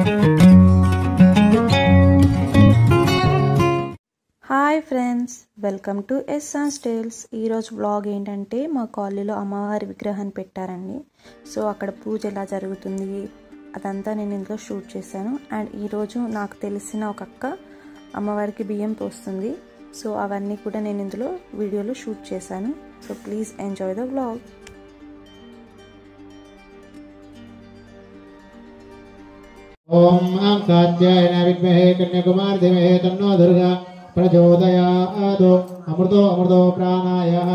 Hi friends, welcome to ఎస్సాన్స్ tales. ఈరోజు vlog ఏంటంటే మా కాలనీలో అమ్మవారి విగ్రహాన్ని పెట్టారండి. సో అక్కడ పూజ ఎలా జరుగుతుంది అదంతా నేను ఇందులో షూట్ చేశాను. అండ్ ఈరోజు నాకు తెలిసిన ఒక అక్క అమ్మవారికి బియ్యం పోస్తుంది. సో అవన్నీ కూడా నేను ఇందులో వీడియోలో షూట్ చేశాను. So please enjoy the vlog. ओम कात्यायन विद्महे कन्याकुमारी धीमहि तन्नो दुर्गा प्रचोदयात्। अमृतो अमृतो प्राणायाः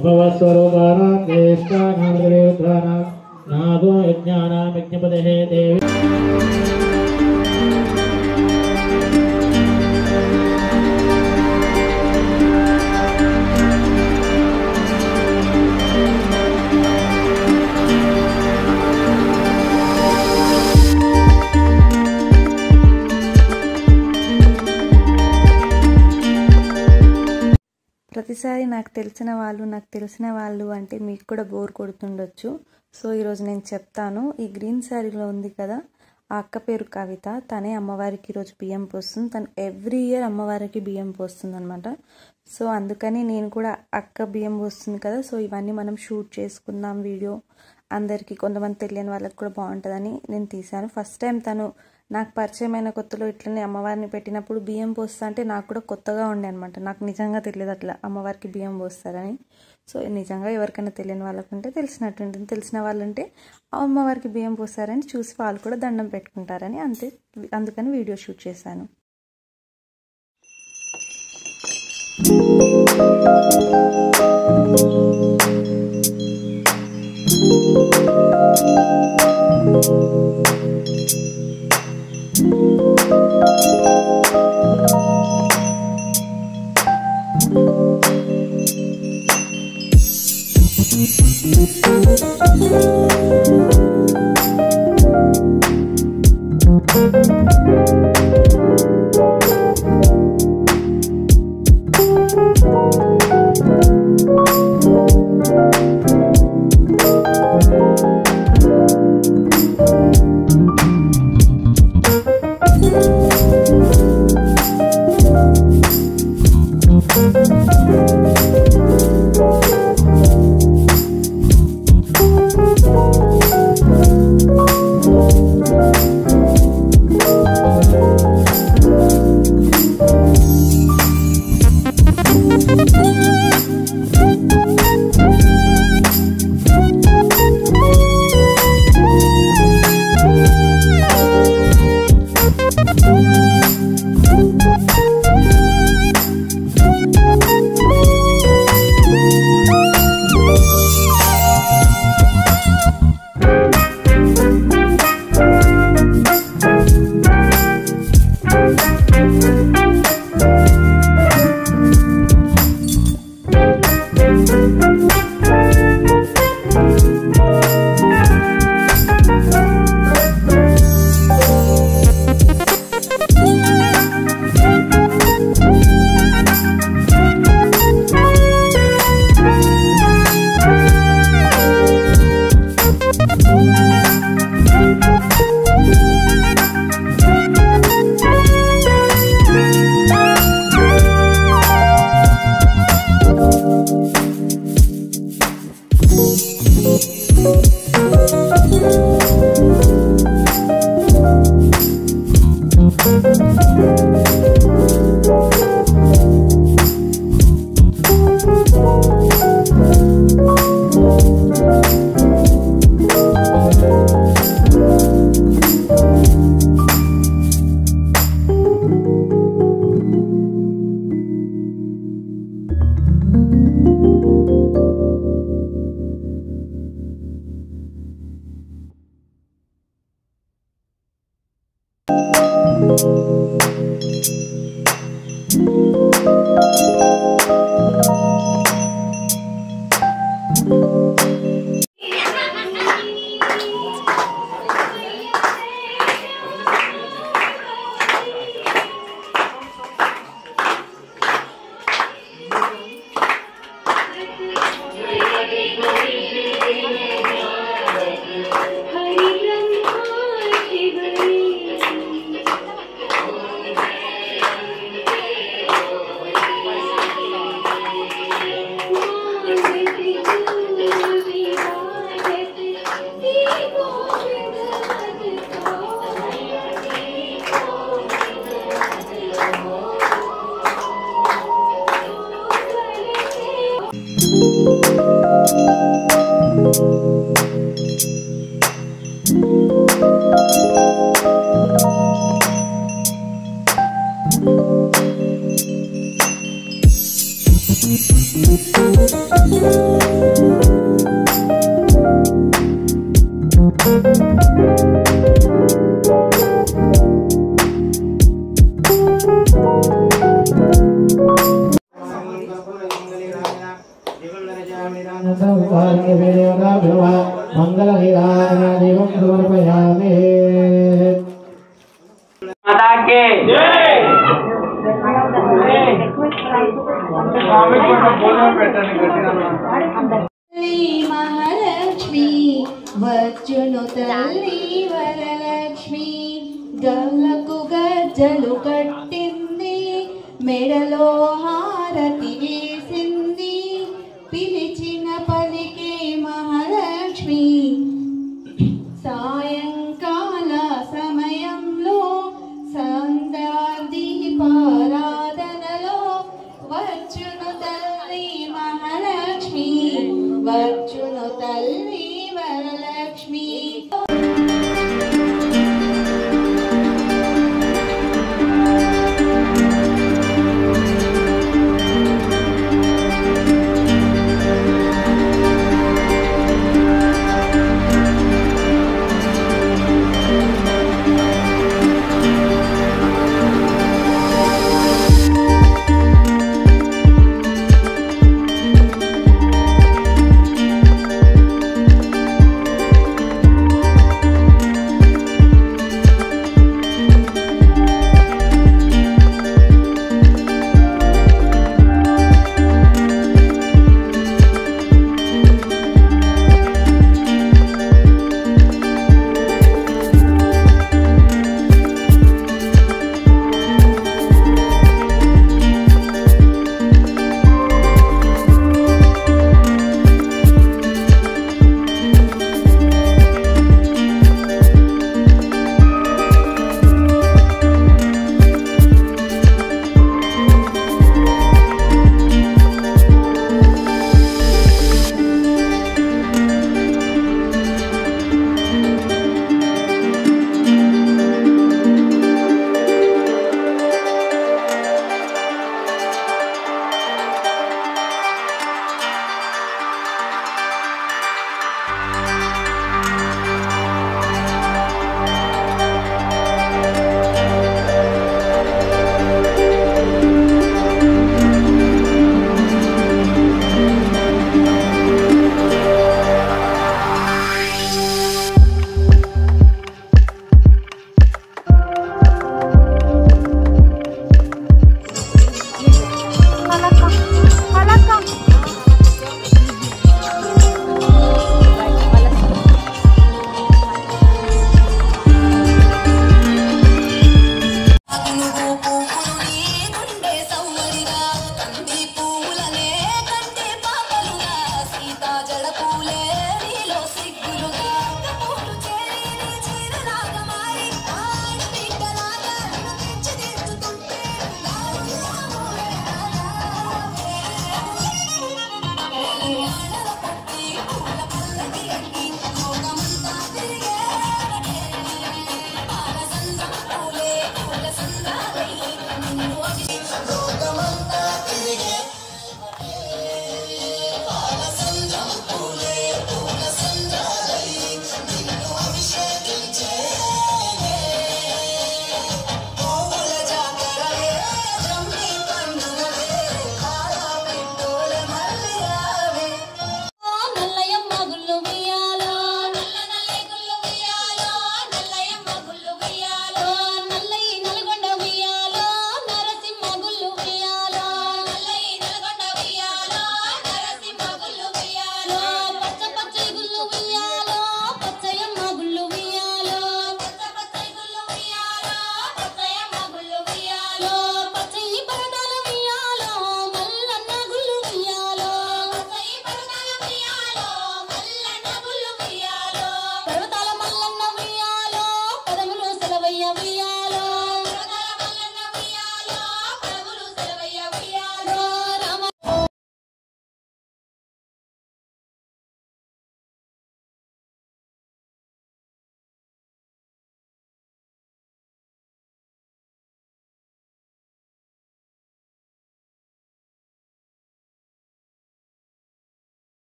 उपवस्वरूपाणां ज्येष्ठानां देवतानां नागो यज्ञानां यज्ञपतेः देवी। ప్రతిసారి నాకు తెలిసిన వాళ్ళు అంటే మీకు కూడా బోర్ కొడుతుండొచ్చు. సో ఈరోజు నేను చెప్తాను. ఈ గ్రీన్ శారీలో ఉంది కదా, ఆ అక్క పేరు కవిత. తనే అమ్మవారికి ఈరోజు బియ్యం పోస్తుంది. తను ఎవ్రీ ఇయర్ అమ్మవారికి బియ్యం పోస్తుంది అనమాట. సో అందుకని నేను కూడా అక్క బియ్యం పోస్తుంది కదా, సో ఇవన్నీ మనం షూట్ చేసుకుందాం వీడియో. అందరికీ కొంతమంది తెలియని వాళ్ళకి కూడా బాగుంటుందని నేను తీశాను. ఫస్ట్ టైం తను నాకు పరిచయమైన కొత్తలో ఇట్లనే అమ్మవారిని పెట్టినప్పుడు బియ్యం పోస్తా అంటే నాకు కూడా కొత్తగా ఉండే అనమాట. నాకు నిజంగా తెలియదు అట్లా అమ్మవారికి బియ్యం పోస్తారని. సో నిజంగా ఎవరికైనా తెలియని వాళ్ళకంటే తెలిసినట్టు ఉంటుంది. తెలిసిన వాళ్ళంటే అమ్మవారికి బియ్యం పోస్తారని చూసి వాళ్ళు కూడా దండం పెట్టుకుంటారని అంతే. అందుకని వీడియో షూట్ చేశాను. नीलादीपं समर्पयामि। माता के जय। महालक्ष्मी వచ్చును తల్లి వరలక్ష్మి గల్లకు గజ్జలు కట్టింది మెడలో హారతి వేసింది పిలిచిన పలికే మహాలక్ష్మి సాయంకాల సమయంలో సంధ్యాదీపారాధనలో వచ్చును తల్లి మహాలక్ష్మి వచ్చును తల్లి వరలక్ష్మి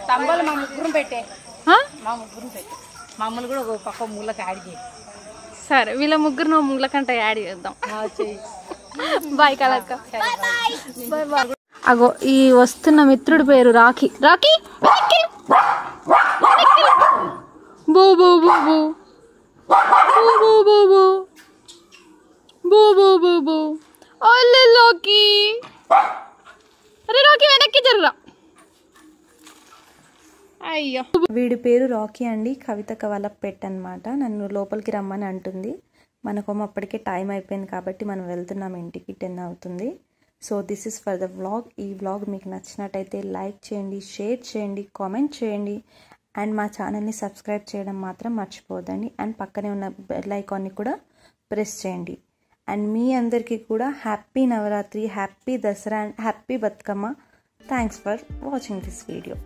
తంబాలు మా ముగ్గురు పెట్టే మా ముగ్గురు పెట్టే మమ్మల్ని కూడా ఒక పక్క మూలకి యాడ్ చేయి. సరే వీళ్ళ ముగ్గురు నువ్వు ముగ్గులకంటే యాడ్ చేద్దాం. బాయ్ కలక్క. Bye bye. అగో ఈ వస్తున్న మిత్రుడి పేరు రాఖీ. రాఖీ బూ బూ బూ బూ బూ బూ బూ బూ బూ బూ బూ బూ. ఓలే లోకి. అరే రాఖీ వెనక్కి జరుగురా. అయ్యో. వీడి పేరు రాకీ అండి. కవితక వాళ్ళ పెట్ అనమాట. నన్ను లోపలికి రమ్మని అంటుంది. మనకేమో అప్పటికే టైం అయిపోయింది కాబట్టి మనం వెళ్తున్నాం ఇంటికి. 10 అవుతుంది. So this is for the vlog. ఈ వ్లాగ్ మీకు నచ్చినట్టయితే లైక్ చేయండి, షేర్ చేయండి, కామెంట్ చేయండి అండ్ మా ఛానల్ని సబ్స్క్రైబ్ చేయడం మాత్రం మర్చిపోవద్దండి. అండ్ పక్కనే ఉన్న బెల్ ఐకాన్ని కూడా ప్రెస్ చేయండి. అండ్ మీ అందరికీ కూడా happy Navratri, happy Dussehra and happy Bathukamma. Thanks for watching this video.